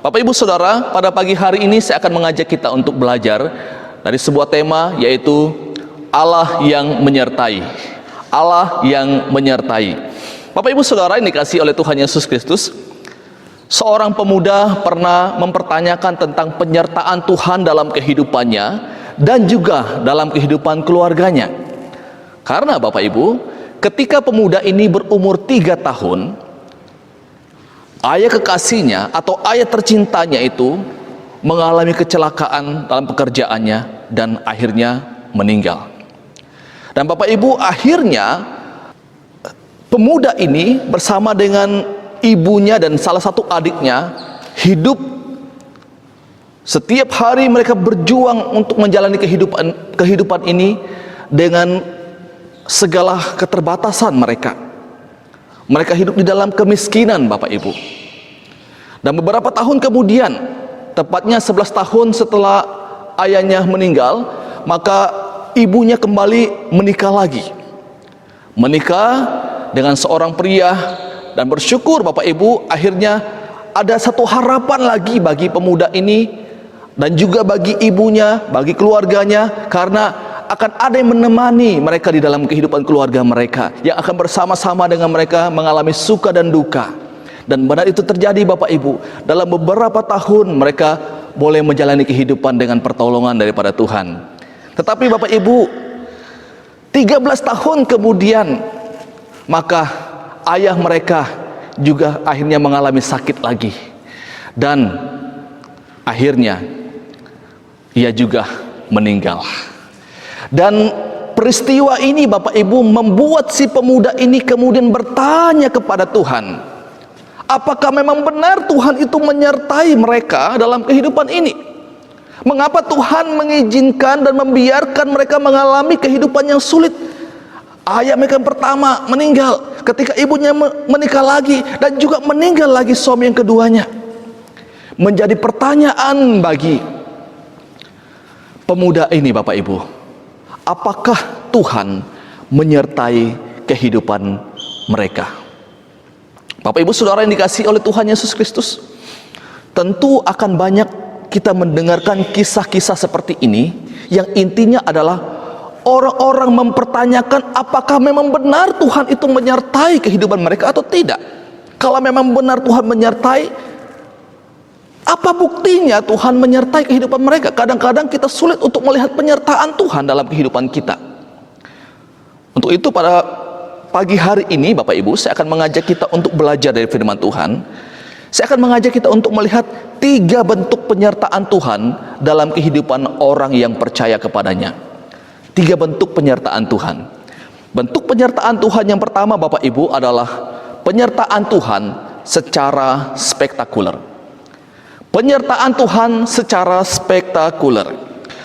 Bapak Ibu Saudara, pada pagi hari ini saya akan mengajak kita untuk belajar dari sebuah tema, yaitu Allah yang menyertai. Allah yang menyertai. Bapak Ibu Saudara yang dikasihi oleh Tuhan Yesus Kristus, seorang pemuda pernah mempertanyakan tentang penyertaan Tuhan dalam kehidupannya dan juga dalam kehidupan keluarganya. Karena Bapak Ibu, ketika pemuda ini berumur 3 tahun, ayah kekasihnya atau ayah tercintanya itu mengalami kecelakaan dalam pekerjaannya dan akhirnya meninggal. Dan Bapak Ibu, akhirnya pemuda ini bersama dengan ibunya dan salah satu adiknya hidup. Setiap hari mereka berjuang untuk menjalani kehidupan ini dengan segala keterbatasan mereka. Mereka hidup di dalam kemiskinan, Bapak Ibu. Dan beberapa tahun kemudian, tepatnya 11 tahun setelah ayahnya meninggal, maka ibunya kembali menikah lagi. Menikah dengan seorang pria, dan bersyukur Bapak Ibu, akhirnya ada satu harapan lagi bagi pemuda ini dan juga bagi ibunya, bagi keluarganya, karena akan ada yang menemani mereka di dalam kehidupan keluarga mereka, yang akan bersama-sama dengan mereka mengalami suka dan duka. Dan benar itu terjadi Bapak Ibu. Dalam beberapa tahun mereka boleh menjalani kehidupan dengan pertolongan daripada Tuhan. Tetapi Bapak Ibu, 13 tahun kemudian, maka ayah mereka juga akhirnya mengalami sakit lagi. Dan akhirnya ia juga meninggal. Dan peristiwa ini Bapak Ibu membuat si pemuda ini kemudian bertanya kepada Tuhan, apakah memang benar Tuhan itu menyertai mereka dalam kehidupan ini? Mengapa Tuhan mengizinkan dan membiarkan mereka mengalami kehidupan yang sulit? Ayah mereka yang pertama meninggal, ketika ibunya menikah lagi, dan juga meninggal lagi suami yang keduanya. Menjadi pertanyaan bagi pemuda ini Bapak Ibu, apakah Tuhan menyertai kehidupan mereka? Bapak Ibu Saudara yang dikasihi oleh Tuhan Yesus Kristus, tentu akan banyak kita mendengarkan kisah-kisah seperti ini, yang intinya adalah orang-orang mempertanyakan apakah memang benar Tuhan itu menyertai kehidupan mereka atau tidak. Kalau memang benar Tuhan menyertai, apa buktinya Tuhan menyertai kehidupan mereka? Kadang-kadang kita sulit untuk melihat penyertaan Tuhan dalam kehidupan kita. Untuk itu pada pagi hari ini Bapak Ibu, saya akan mengajak kita untuk belajar dari firman Tuhan. Saya akan mengajak kita untuk melihat 3 bentuk penyertaan Tuhan dalam kehidupan orang yang percaya kepadanya. 3 bentuk penyertaan Tuhan. Bentuk penyertaan Tuhan yang pertama Bapak Ibu adalah penyertaan Tuhan secara spektakuler. Penyertaan Tuhan secara spektakuler.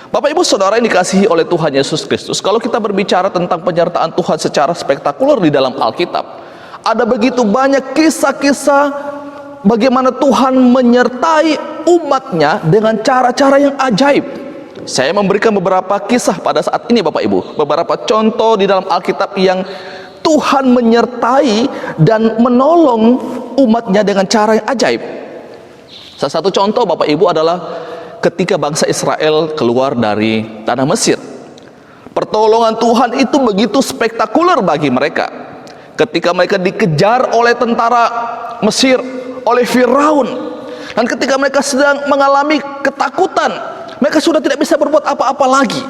Bapak Ibu Saudara yang dikasihi oleh Tuhan Yesus Kristus, kalau kita berbicara tentang penyertaan Tuhan secara spektakuler di dalam Alkitab, ada begitu banyak kisah-kisah bagaimana Tuhan menyertai umatnya dengan cara-cara yang ajaib. Saya memberikan beberapa kisah pada saat ini Bapak Ibu, beberapa contoh di dalam Alkitab yang Tuhan menyertai dan menolong umatnya dengan cara yang ajaib. Salah satu contoh Bapak Ibu adalah ketika bangsa Israel keluar dari tanah Mesir. Pertolongan Tuhan itu begitu spektakuler bagi mereka. Ketika mereka dikejar oleh tentara Mesir, oleh Firaun, dan ketika mereka sedang mengalami ketakutan, mereka sudah tidak bisa berbuat apa-apa lagi,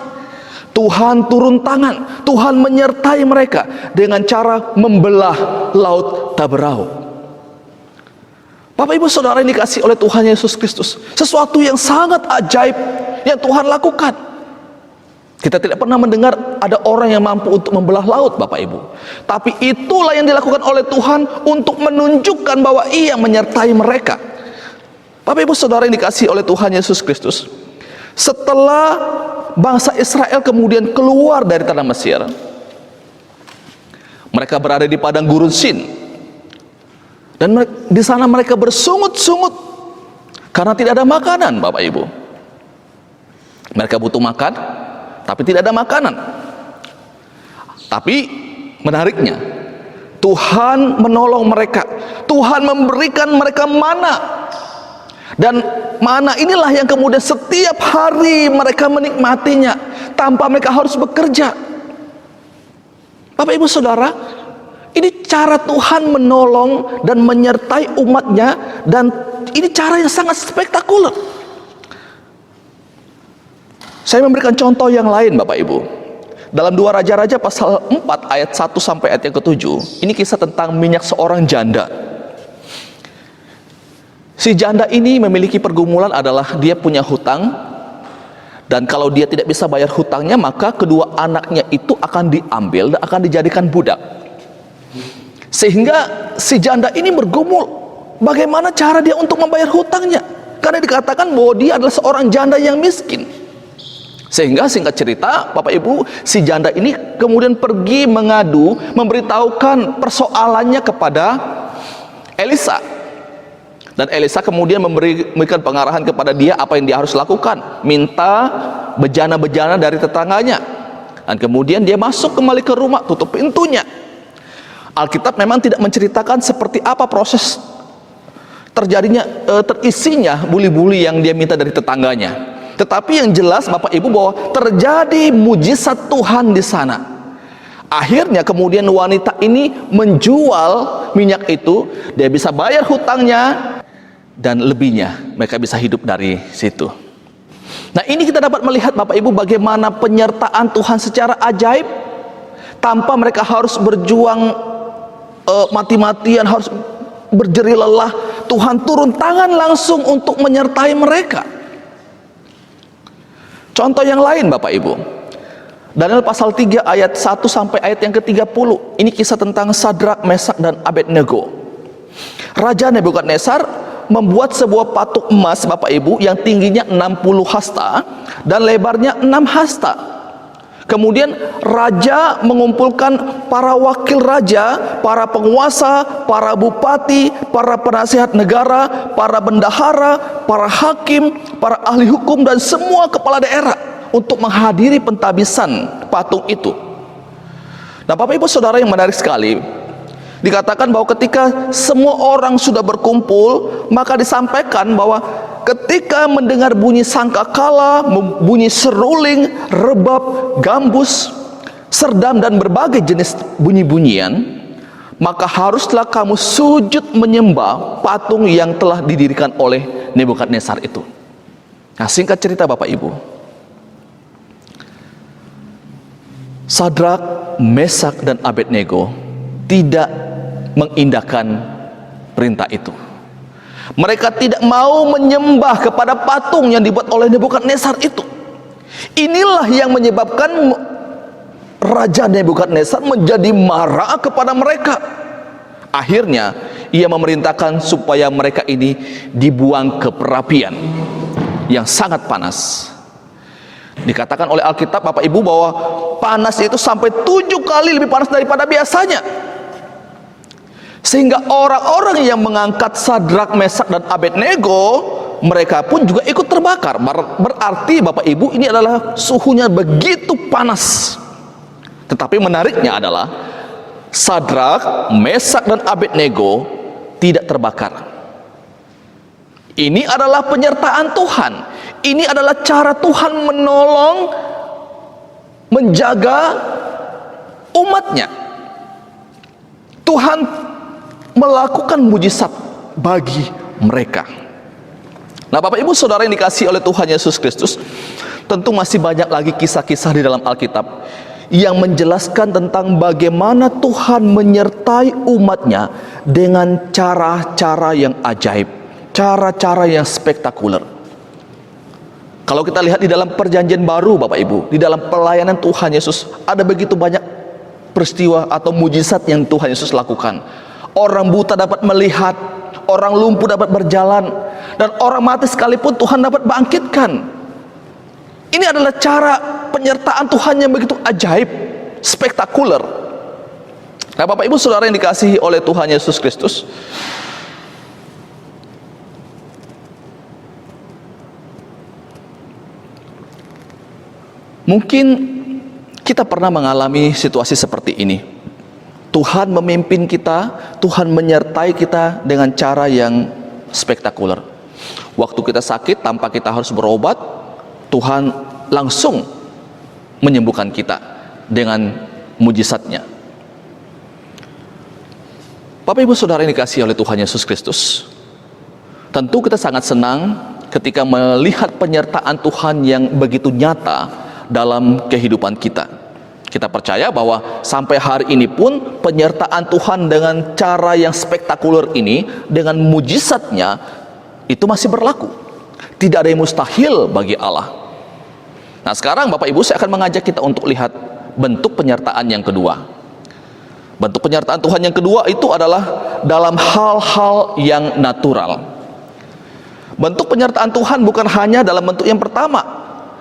Tuhan turun tangan, Tuhan menyertai mereka dengan cara membelah laut Taberau. Bapak Ibu Saudara yang dikasihi oleh Tuhan Yesus Kristus, sesuatu yang sangat ajaib yang Tuhan lakukan. Kita tidak pernah mendengar ada orang yang mampu untuk membelah laut Bapak Ibu. Tapi itulah yang dilakukan oleh Tuhan untuk menunjukkan bahwa Ia menyertai mereka. Bapak Ibu Saudara yang dikasihi oleh Tuhan Yesus Kristus, setelah bangsa Israel kemudian keluar dari tanah Mesir, mereka berada di padang gurun Sin. Dan di sana mereka bersungut-sungut karena tidak ada makanan Bapak Ibu. Mereka butuh makan, tapi tidak ada makanan. Tapi menariknya, Tuhan menolong mereka. Tuhan memberikan mereka mana. Dan mana inilah yang kemudian setiap hari mereka menikmatinya tanpa mereka harus bekerja. Bapak Ibu Saudara, ini cara Tuhan menolong dan menyertai umatnya, dan ini cara yang sangat spektakuler. Saya memberikan contoh yang lain Bapak Ibu. Dalam 2 Raja-Raja pasal 4 ayat 1 sampai ayat yang ke-7, ini kisah tentang minyak seorang janda. Si janda ini memiliki pergumulan adalah dia punya hutang, dan kalau dia tidak bisa bayar hutangnya, maka kedua anaknya itu akan diambil dan akan dijadikan budak. Sehingga si janda ini bergumul bagaimana cara dia untuk membayar hutangnya, karena dikatakan bahwa dia adalah seorang janda yang miskin. Sehingga singkat cerita Bapak Ibu, si janda ini kemudian pergi mengadu, memberitahukan persoalannya kepada Elisa. Dan Elisa kemudian memberikan pengarahan kepada dia apa yang dia harus lakukan. Minta bejana-bejana dari tetangganya. Dan kemudian dia masuk kembali ke rumah, tutup pintunya. Alkitab memang tidak menceritakan seperti apa proses terisinya buli-buli yang dia minta dari tetangganya. Tetapi yang jelas Bapak Ibu bahwa terjadi mujizat Tuhan di sana. Akhirnya kemudian wanita ini menjual minyak itu, dia bisa bayar hutangnya, dan lebihnya mereka bisa hidup dari situ. Nah, ini kita dapat melihat Bapak Ibu bagaimana penyertaan Tuhan secara ajaib, tanpa mereka harus berjuang mati-matian, harus berjerih lelah. Tuhan turun tangan langsung untuk menyertai mereka. Contoh yang lain Bapak Ibu, Daniel pasal 3 ayat 1 sampai ayat yang ke-30. Ini kisah tentang Sadrak, Mesak, dan Abednego. Raja Nebukadnezar membuat sebuah patung emas Bapak Ibu yang tingginya 60 hasta dan lebarnya 6 hasta. Kemudian raja mengumpulkan para wakil raja, para penguasa, para bupati, para penasihat negara, para bendahara, para hakim, para ahli hukum, dan semua kepala daerah untuk menghadiri pentabisan patung itu. Nah Bapak Ibu Saudara, yang menarik sekali, dikatakan bahwa ketika semua orang sudah berkumpul, maka disampaikan bahwa ketika mendengar bunyi sangkakala, bunyi seruling, rebab, gambus, serdam, dan berbagai jenis bunyi-bunyian, maka haruslah kamu sujud menyembah patung yang telah didirikan oleh Nebukadnezar itu. Nah, singkat cerita Bapak Ibu, Sadrak, Mesak, dan Abednego tidak mengindahkan perintah itu. Mereka tidak mau menyembah kepada patung yang dibuat oleh Nebukadnezar itu. Inilah yang menyebabkan Raja Nebukadnezar menjadi marah kepada mereka. Akhirnya ia memerintahkan supaya mereka ini dibuang ke perapian yang sangat panas. Dikatakan oleh Alkitab Bapak Ibu bahwa panas itu sampai 7 kali lebih panas daripada biasanya. Sehingga orang-orang yang mengangkat Sadrak, Mesak, dan Abednego, mereka pun juga ikut terbakar. Berarti Bapak Ibu, ini adalah suhunya begitu panas. Tetapi menariknya adalah Sadrak, Mesak, dan Abednego tidak terbakar. Ini adalah penyertaan Tuhan. Ini adalah cara Tuhan menolong, menjaga umatnya. Tuhan melakukan mujizat bagi mereka. Nah Bapak Ibu Saudara yang dikasihi oleh Tuhan Yesus Kristus, tentu masih banyak lagi kisah-kisah di dalam Alkitab yang menjelaskan tentang bagaimana Tuhan menyertai umatnya dengan cara-cara yang ajaib, cara-cara yang spektakuler. Kalau kita lihat di dalam perjanjian baru Bapak Ibu, di dalam pelayanan Tuhan Yesus, ada begitu banyak peristiwa atau mujizat yang Tuhan Yesus lakukan. Orang buta dapat melihat, orang lumpuh dapat berjalan, dan orang mati sekalipun Tuhan dapat bangkitkan. Ini adalah cara penyertaan Tuhan yang begitu ajaib, spektakuler. Nah Bapak Ibu Saudara yang dikasihi oleh Tuhan Yesus Kristus, mungkin kita pernah mengalami situasi seperti ini. Tuhan memimpin kita, Tuhan menyertai kita dengan cara yang spektakuler. Waktu kita sakit tanpa kita harus berobat, Tuhan langsung menyembuhkan kita dengan mujizatnya. Bapak Ibu Saudara yang dikasihi oleh Tuhan Yesus Kristus, tentu kita sangat senang ketika melihat penyertaan Tuhan yang begitu nyata dalam kehidupan kita. Kita percaya bahwa sampai hari ini pun penyertaan Tuhan dengan cara yang spektakuler ini, dengan mujizatnya, itu masih berlaku. Tidak ada yang mustahil bagi Allah. Nah sekarang Bapak Ibu, saya akan mengajak kita untuk lihat bentuk penyertaan yang kedua. Bentuk penyertaan Tuhan yang kedua itu adalah dalam hal-hal yang natural. Bentuk penyertaan Tuhan bukan hanya dalam bentuk yang pertama,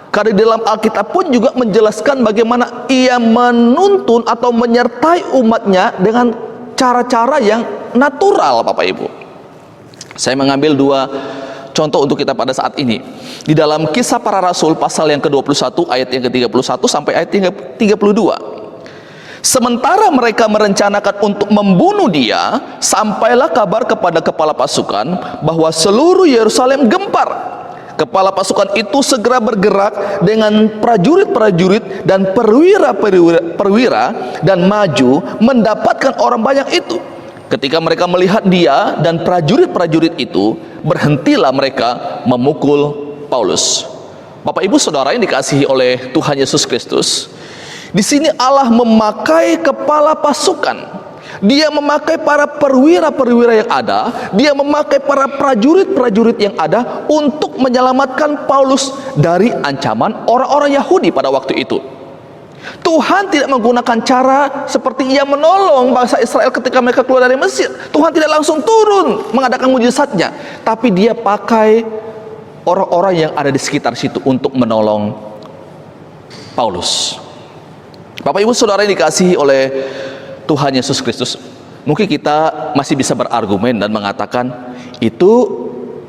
karena di dalam Alkitab pun juga menjelaskan bagaimana Ia menuntun atau menyertai umatnya dengan cara-cara yang natural, Bapak Ibu. Saya mengambil dua contoh untuk kita pada saat ini. Di dalam Kisah Para Rasul pasal yang ke-21 ayat yang ke-31 sampai ayat yang ke-32. Sementara mereka merencanakan untuk membunuh dia, sampailah kabar kepada kepala pasukan bahwa seluruh Yerusalem gempar. Kepala pasukan itu segera bergerak dengan prajurit-prajurit dan perwira dan maju mendapatkan orang banyak itu. Ketika mereka melihat dia dan prajurit-prajurit itu, berhentilah mereka memukul Paulus. Bapak Ibu Saudara yang dikasihi oleh Tuhan Yesus Kristus, di sini Allah memakai kepala pasukan. Dia memakai para perwira-perwira yang ada, dia memakai para prajurit-prajurit yang ada untuk menyelamatkan Paulus dari ancaman orang-orang Yahudi pada waktu itu. Tuhan tidak menggunakan cara seperti Ia menolong bangsa Israel ketika mereka keluar dari Mesir. Tuhan tidak langsung turun mengadakan mujizatnya, tapi Dia pakai orang-orang yang ada di sekitar situ untuk menolong Paulus. Bapak Ibu Saudara yang dikasihi oleh Tuhan Yesus Kristus, mungkin kita masih bisa berargumen dan mengatakan itu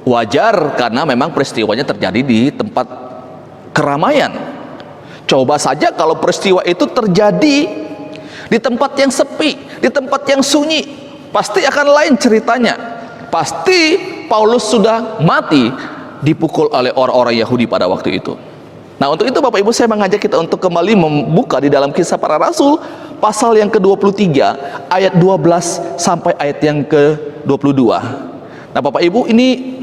wajar karena memang peristiwanya terjadi di tempat keramaian. Coba saja kalau peristiwa itu terjadi di tempat yang sepi, di tempat yang sunyi, pasti akan lain ceritanya. Pasti Paulus sudah mati dipukul oleh orang-orang Yahudi pada waktu itu. Nah untuk itu Bapak Ibu, saya mengajak kita untuk kembali membuka di dalam Kisah Para Rasul pasal yang ke-23 ayat 12 sampai ayat yang ke-22. Nah Bapak Ibu, ini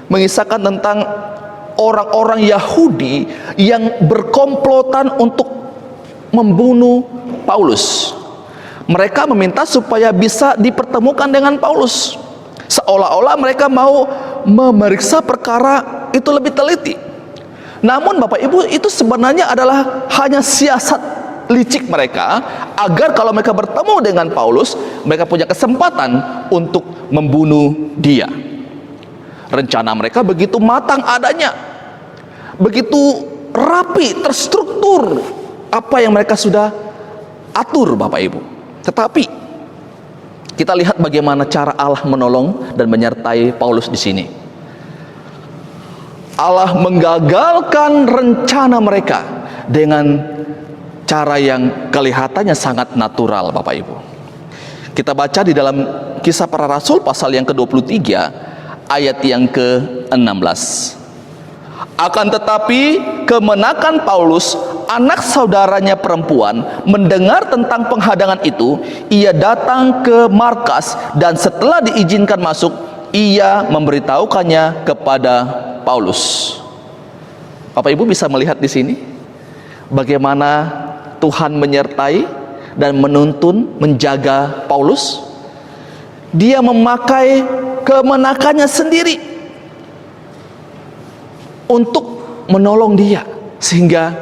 mengisahkan tentang orang-orang Yahudi yang berkomplotan untuk membunuh Paulus. Mereka meminta supaya bisa dipertemukan dengan Paulus, seolah-olah mereka mau memeriksa perkara itu lebih teliti. Namun Bapak Ibu, itu sebenarnya adalah hanya siasat licik mereka agar kalau mereka bertemu dengan Paulus, mereka punya kesempatan untuk membunuh dia. Rencana mereka begitu matang adanya, begitu rapi, terstruktur apa yang mereka sudah atur Bapak Ibu. Tetapi kita lihat bagaimana cara Allah menolong dan menyertai Paulus di sini. Allah menggagalkan rencana mereka dengan cara yang kelihatannya sangat natural Bapak Ibu. Kita baca di dalam Kisah Para Rasul pasal yang ke-23 ayat yang ke-16. Akan tetapi kemenakan Paulus, anak saudaranya perempuan, mendengar tentang penghadangan itu, ia datang ke markas dan setelah diizinkan masuk, ia memberitahukannya kepada Paulus. Bapak Ibu bisa melihat di sini bagaimana Tuhan menyertai dan menuntun, menjaga Paulus. Dia memakai kemenakannya sendiri untuk menolong dia sehingga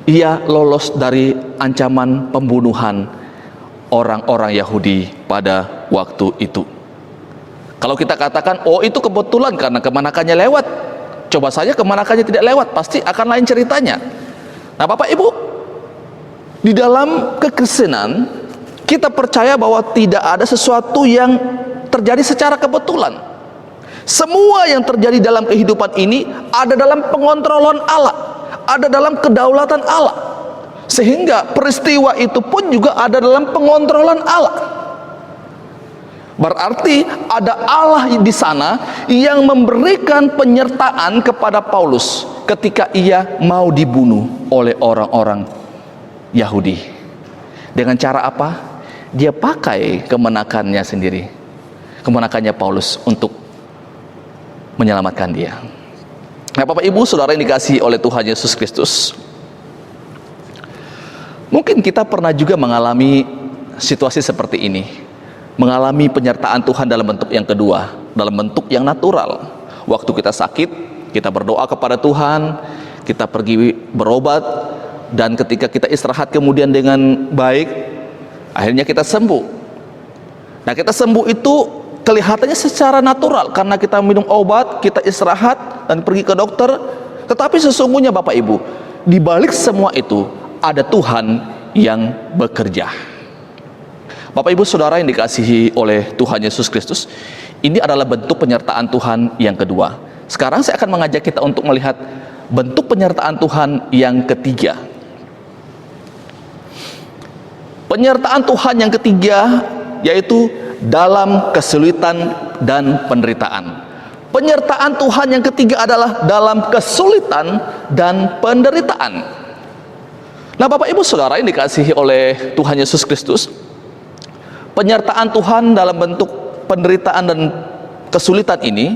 ia lolos dari ancaman pembunuhan orang-orang Yahudi pada waktu itu. Kalau kita katakan, oh itu kebetulan karena kemenakannya lewat, coba saja kemenakannya tidak lewat, pasti akan lain ceritanya. Nah Bapak Ibu, di dalam kekristenan kita percaya bahwa tidak ada sesuatu yang terjadi secara kebetulan. Semua yang terjadi dalam kehidupan ini ada dalam pengontrolan Allah, ada dalam kedaulatan Allah, sehingga peristiwa itu pun juga ada dalam pengontrolan Allah. Berarti ada Allah di sana yang memberikan penyertaan kepada Paulus ketika ia mau dibunuh oleh orang-orang Yahudi. Dengan cara apa? Dia pakai kemenakannya sendiri, kemenakannya Paulus untuk menyelamatkan dia. Nah, Bapak Ibu Saudara yang dikasihi oleh Tuhan Yesus Kristus, mungkin kita pernah juga mengalami situasi seperti ini, mengalami penyertaan Tuhan dalam bentuk yang kedua, dalam bentuk yang natural. Waktu kita sakit, kita berdoa kepada Tuhan, kita pergi berobat, dan ketika kita istirahat kemudian dengan baik, akhirnya kita sembuh. Nah, kita sembuh itu kelihatannya secara natural karena kita minum obat, kita istirahat dan pergi ke dokter. Tetapi sesungguhnya Bapak Ibu, di balik semua itu ada Tuhan yang bekerja. Bapak Ibu Saudara yang dikasihi oleh Tuhan Yesus Kristus, ini adalah bentuk penyertaan Tuhan yang kedua. Sekarang saya akan mengajak kita untuk melihat bentuk penyertaan Tuhan yang ketiga. Penyertaan Tuhan yang ketiga yaitu dalam kesulitan dan penderitaan. Penyertaan Tuhan yang ketiga adalah dalam kesulitan dan penderitaan. Nah, Bapak Ibu Saudara yang dikasihi oleh Tuhan Yesus Kristus, penyertaan Tuhan dalam bentuk penderitaan dan kesulitan ini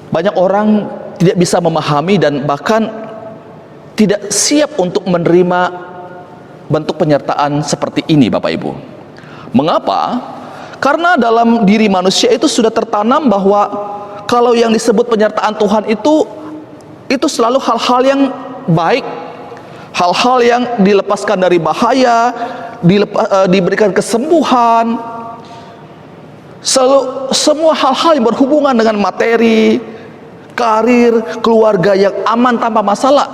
banyak orang tidak bisa memahami dan bahkan tidak siap untuk menerima bentuk penyertaan seperti ini, Bapak Ibu. Mengapa? Karena dalam diri manusia itu sudah tertanam bahwa kalau yang disebut penyertaan Tuhan itu selalu hal-hal yang baik, hal-hal yang dilepaskan dari bahaya, diberikan kesembuhan, semua hal-hal yang berhubungan dengan materi, karir, keluarga yang aman tanpa masalah.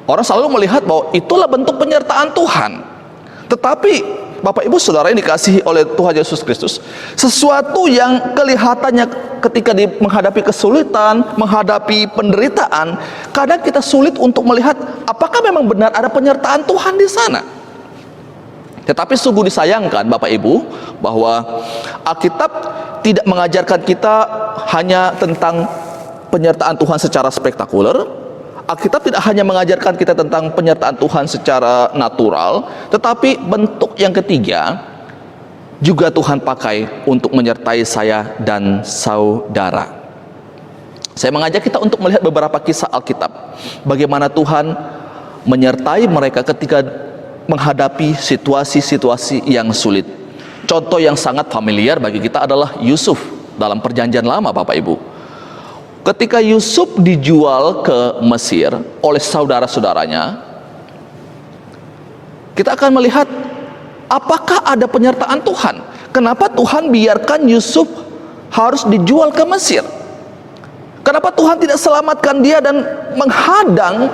Orang selalu melihat bahwa itulah bentuk penyertaan Tuhan. Tetapi Bapak Ibu Saudara yang dikasihi oleh Tuhan Yesus Kristus, sesuatu yang kelihatannya ketika menghadapi kesulitan, menghadapi penderitaan, kadang kita sulit untuk melihat apakah memang benar ada penyertaan Tuhan di sana. Tetapi sungguh disayangkan Bapak Ibu bahwa Alkitab tidak mengajarkan kita hanya tentang penyertaan Tuhan secara spektakuler. Alkitab tidak hanya mengajarkan kita tentang penyertaan Tuhan secara natural, tetapi bentuk yang ketiga juga Tuhan pakai untuk menyertai saya dan saudara. Saya mengajak kita untuk melihat beberapa kisah Alkitab, bagaimana Tuhan menyertai mereka ketika menghadapi situasi-situasi yang sulit. Contoh yang sangat familiar bagi kita adalah Yusuf dalam Perjanjian Lama, Bapak Ibu. Ketika Yusuf dijual ke Mesir oleh saudara-saudaranya, kita akan melihat apakah ada penyertaan Tuhan. Kenapa Tuhan biarkan Yusuf harus dijual ke Mesir? Kenapa Tuhan tidak selamatkan dia dan menghadang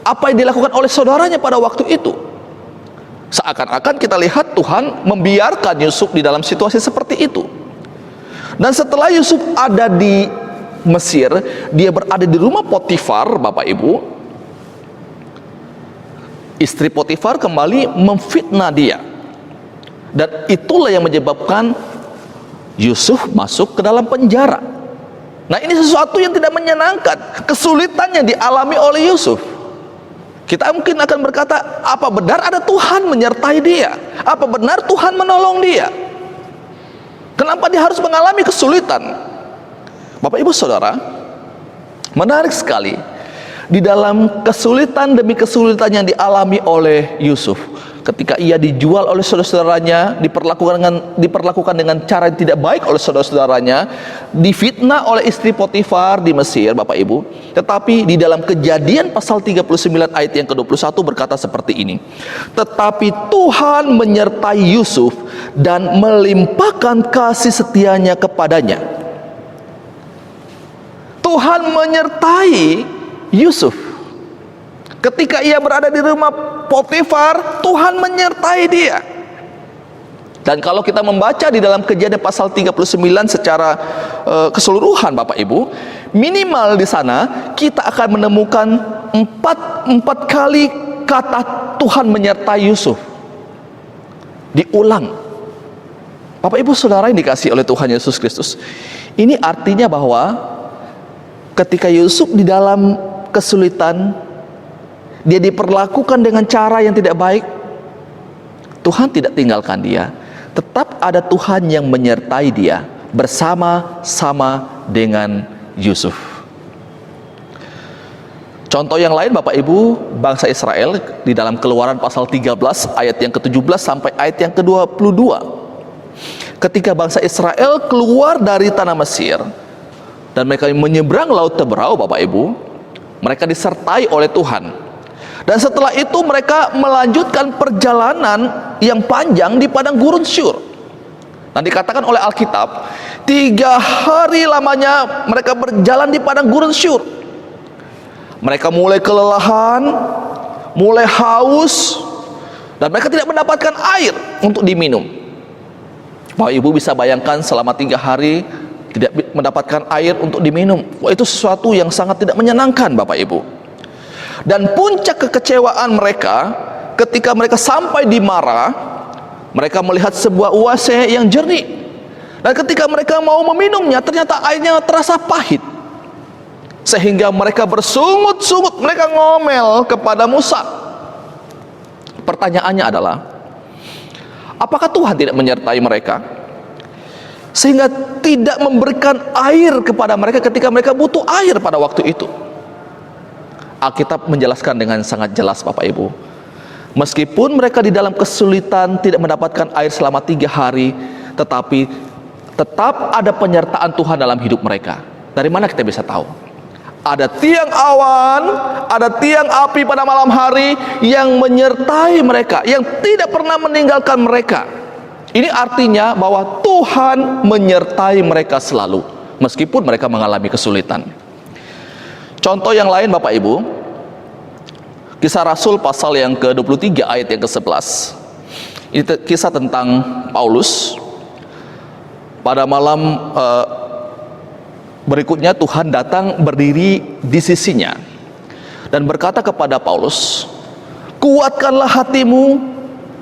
apa yang dilakukan oleh saudaranya pada waktu itu? Seakan-akan kita lihat Tuhan membiarkan Yusuf di dalam situasi seperti itu. Dan setelah Yusuf ada di Mesir, dia berada di rumah Potifar, Bapak Ibu. Istri Potifar kembali memfitnah dia. Dan itulah yang menyebabkan Yusuf masuk ke dalam penjara. Nah, ini sesuatu yang tidak menyenangkan. Kesulitan yang dialami oleh Yusuf. Kita mungkin akan berkata, apa benar ada Tuhan menyertai dia? Apa benar Tuhan menolong dia? Kenapa dia harus mengalami kesulitan? Bapak Ibu Saudara, menarik sekali. Di dalam kesulitan demi kesulitan yang dialami oleh Yusuf, ketika ia dijual oleh saudara-saudaranya, diperlakukan dengan cara yang tidak baik oleh saudara-saudaranya, difitnah oleh istri Potifar di Mesir, Bapak Ibu. Tetapi di dalam Kejadian pasal 39 ayat yang ke-21 berkata seperti ini. Tetapi Tuhan menyertai Yusuf dan melimpahkan kasih setianya kepadanya. Tuhan menyertai Yusuf. Ketika ia berada di rumah Potifar, Tuhan menyertai dia. Dan kalau kita membaca di dalam Kejadian pasal 39 secara keseluruhan, Bapak Ibu, minimal di sana kita akan menemukan empat kali kata Tuhan menyertai Yusuf. Diulang Bapak Ibu Saudara yang dikasihi oleh Tuhan Yesus Kristus, ini artinya bahwa ketika Yusuf di dalam kesulitan, dia diperlakukan dengan cara yang tidak baik, Tuhan tidak tinggalkan dia. Tetap ada Tuhan yang menyertai dia bersama-sama dengan Yusuf. Contoh yang lain Bapak Ibu, bangsa Israel di dalam Keluaran pasal 13 ayat yang ke-17 sampai ayat yang ke-22. Ketika bangsa Israel keluar dari tanah Mesir dan mereka menyeberang laut Teberau, Bapak Ibu, mereka disertai oleh Tuhan. Dan setelah itu mereka melanjutkan perjalanan yang panjang di padang gurun Syur. Dan dikatakan oleh Alkitab, 3 hari lamanya mereka berjalan di padang gurun Syur. Mereka mulai kelelahan, mulai haus, dan mereka tidak mendapatkan air untuk diminum. Bapak Ibu bisa bayangkan selama 3 hari tidak mendapatkan air untuk diminum. Wah, itu sesuatu yang sangat tidak menyenangkan Bapak Ibu. Dan puncak kekecewaan mereka ketika mereka sampai di Mara, mereka melihat sebuah oase yang jernih. Dan ketika mereka mau meminumnya, ternyata airnya terasa pahit. Sehingga mereka bersungut-sungut, mereka ngomel kepada Musa. Pertanyaannya adalah, apakah Tuhan tidak menyertai mereka sehingga tidak memberikan air kepada mereka ketika mereka butuh air pada waktu itu? Alkitab menjelaskan dengan sangat jelas Bapak Ibu, meskipun mereka di dalam kesulitan tidak mendapatkan air selama 3 hari, tetapi tetap ada penyertaan Tuhan dalam hidup mereka. Dari mana kita bisa tahu? Ada tiang awan, ada tiang api pada malam hari yang menyertai mereka, yang tidak pernah meninggalkan mereka. Ini artinya bahwa Tuhan menyertai mereka selalu, meskipun mereka mengalami kesulitan. Contoh yang lain Bapak Ibu, Kisah Rasul pasal yang ke-23 ayat yang ke-11. Ini kisah tentang Paulus. Pada malam berikutnya Tuhan datang berdiri di sisinya dan berkata kepada Paulus, "Kuatkanlah hatimu,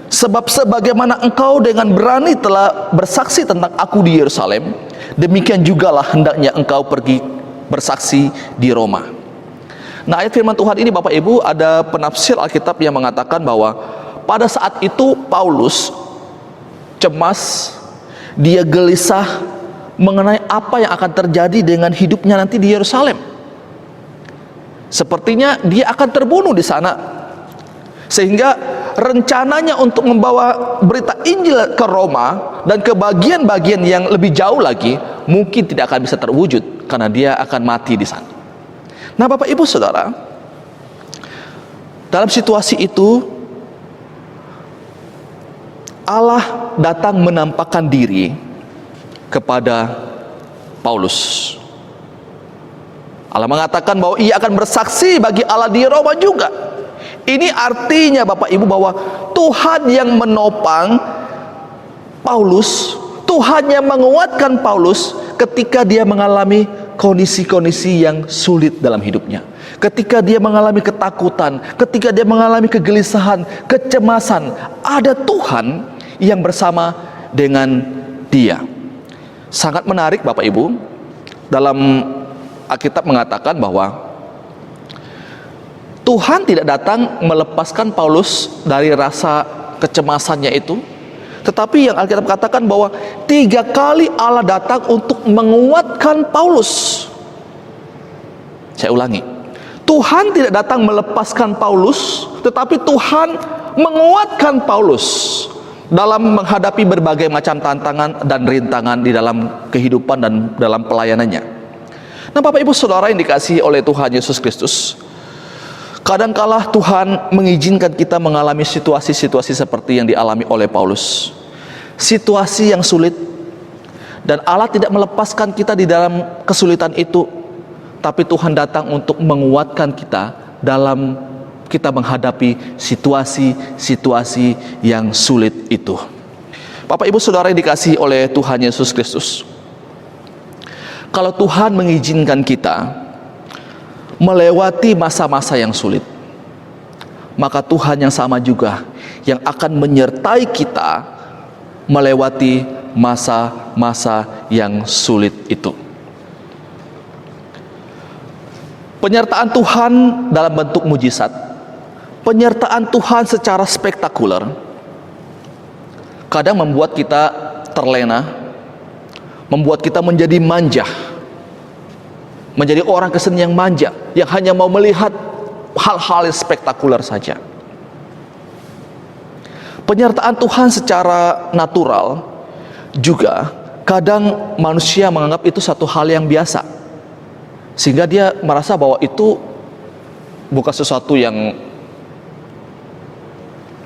sebab sebagaimana engkau dengan berani telah bersaksi tentang aku di Yerusalem, demikian jugalah hendaknya engkau pergi bersaksi di Roma." Nah, ayat firman Tuhan ini Bapak Ibu, ada penafsir Alkitab yang mengatakan bahwa pada saat itu Paulus cemas, dia gelisah mengenai apa yang akan terjadi dengan hidupnya nanti di Yerusalem. Sepertinya dia akan terbunuh di sana, sehingga rencananya untuk membawa berita Injil ke Roma dan ke bagian-bagian yang lebih jauh lagi mungkin tidak akan bisa terwujud karena dia akan mati di sana. Nah, Bapak Ibu Saudara, dalam situasi itu Allah datang menampakkan diri kepada Paulus. Allah mengatakan bahwa ia akan bersaksi bagi Allah di Roma juga. Ini artinya Bapak Ibu bahwa Tuhan yang menopang Paulus, Tuhan yang menguatkan Paulus ketika dia mengalami kondisi-kondisi yang sulit dalam hidupnya. Ketika dia mengalami ketakutan, ketika dia mengalami kegelisahan, kecemasan, ada Tuhan yang bersama dengan dia. Sangat menarik Bapak Ibu, dalam Alkitab mengatakan bahwa Tuhan tidak datang melepaskan Paulus dari rasa kecemasannya itu, tetapi yang Alkitab katakan bahwa 3 kali Allah datang untuk menguatkan Paulus. Saya ulangi, Tuhan tidak datang melepaskan Paulus, tetapi Tuhan menguatkan Paulus dalam menghadapi berbagai macam tantangan dan rintangan di dalam kehidupan dan dalam pelayanannya. Nah, Bapak Ibu Saudara yang dikasihi oleh Tuhan Yesus Kristus, kadangkala Tuhan mengizinkan kita mengalami situasi-situasi seperti yang dialami oleh Paulus. Situasi yang sulit, dan Allah tidak melepaskan kita di dalam kesulitan itu, tapi Tuhan datang untuk menguatkan kita dalam kita menghadapi situasi-situasi yang sulit itu. Bapak Ibu Saudara yang dikasihi oleh Tuhan Yesus Kristus, kalau Tuhan mengizinkan kita melewati masa-masa yang sulit, maka Tuhan yang sama juga yang akan menyertai kita melewati masa-masa yang sulit itu. Penyertaan Tuhan dalam bentuk mujizat, penyertaan Tuhan secara spektakuler, kadang membuat kita terlena, membuat kita menjadi manja, menjadi orang Kristen yang manja, yang hanya mau melihat hal-hal yang spektakuler saja. Penyertaan Tuhan secara natural juga kadang manusia menganggap itu satu hal yang biasa, sehingga dia merasa bahwa itu bukan sesuatu yang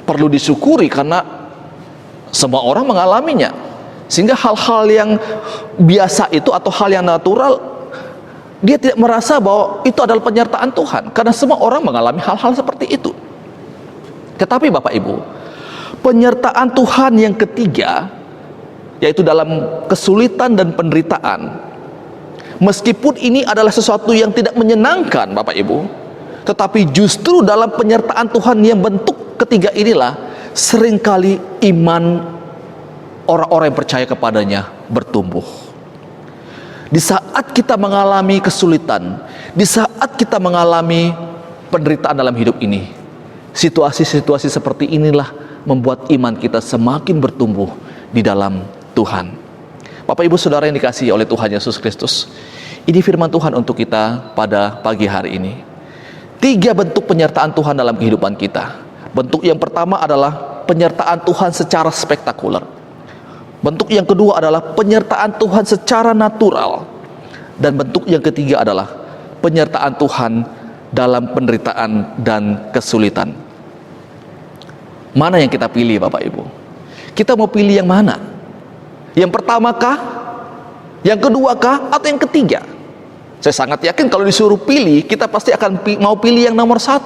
perlu disyukuri karena semua orang mengalaminya. Sehingga hal-hal yang biasa itu atau hal yang natural, dia tidak merasa bahwa itu adalah penyertaan Tuhan, karena semua orang mengalami hal-hal seperti itu. Tetapi Bapak Ibu, penyertaan Tuhan yang ketiga, yaitu dalam kesulitan dan penderitaan, meskipun ini adalah sesuatu yang tidak menyenangkan Bapak Ibu, tetapi justru dalam penyertaan Tuhan yang bentuk ketiga inilah seringkali iman orang-orang yang percaya kepadanya bertumbuh. Di saat kita mengalami kesulitan, di saat kita mengalami penderitaan dalam hidup ini, situasi-situasi seperti inilah membuat iman kita semakin bertumbuh di dalam Tuhan. Bapak Ibu Saudara yang dikasihi oleh Tuhan Yesus Kristus, ini firman Tuhan untuk kita pada pagi hari ini. 3 bentuk penyertaan Tuhan dalam kehidupan kita. Bentuk yang pertama adalah penyertaan Tuhan secara spektakuler. Bentuk yang kedua adalah penyertaan Tuhan secara natural. Dan bentuk yang ketiga adalah penyertaan Tuhan dalam penderitaan dan kesulitan. Mana yang kita pilih Bapak Ibu? Kita mau pilih yang mana? Yang pertama kah? Yang kedua kah? Atau yang ketiga? Saya sangat yakin kalau disuruh pilih, kita pasti akan mau pilih yang nomor 1.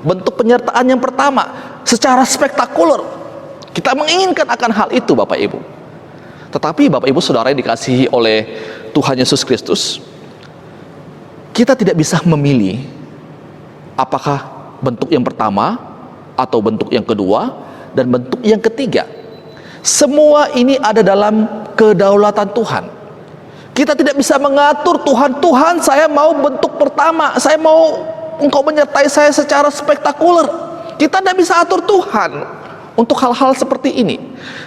Bentuk penyertaan yang pertama, secara spektakuler. Kita menginginkan akan hal itu Bapak Ibu. Tetapi Bapak Ibu Saudara yang dikasihi oleh Tuhan Yesus Kristus, kita tidak bisa memilih apakah bentuk yang pertama atau bentuk yang kedua dan bentuk yang ketiga. Semua ini ada dalam kedaulatan Tuhan. Kita tidak bisa mengatur Tuhan, saya mau bentuk pertama, saya mau Engkau menyertai saya secara spektakuler. Kita tidak bisa atur Tuhan untuk hal-hal seperti ini.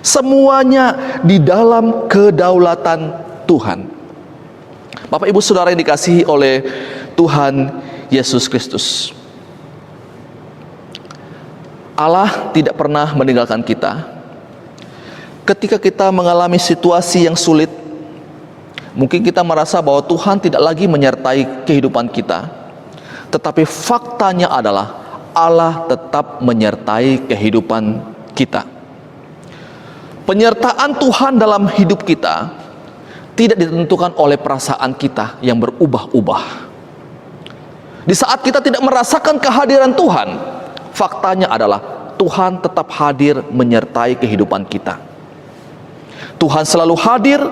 Semuanya di dalam kedaulatan Tuhan. Bapak Ibu Saudara yang dikasihi oleh Tuhan Yesus Kristus, Allah tidak pernah meninggalkan kita. Ketika kita mengalami situasi yang sulit, mungkin kita merasa bahwa Tuhan tidak lagi menyertai kehidupan kita. Tetapi faktanya adalah Allah tetap menyertai kehidupan kita. Penyertaan Tuhan dalam hidup kita tidak ditentukan oleh perasaan kita yang berubah-ubah. Di saat kita tidak merasakan kehadiran Tuhan, faktanya adalah Tuhan tetap hadir menyertai kehidupan kita. Tuhan selalu hadir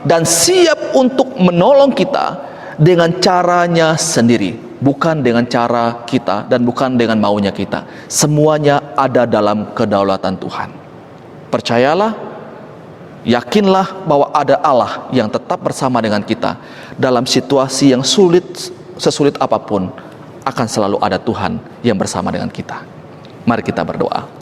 dan siap untuk menolong kita dengan caranya sendiri, bukan dengan cara kita dan bukan dengan maunya kita. Semuanya ada dalam kedaulatan Tuhan. Percayalah, yakinlah bahwa ada Allah yang tetap bersama dengan kita dalam situasi yang sulit, sesulit apapun, akan selalu ada Tuhan yang bersama dengan kita. Mari kita berdoa.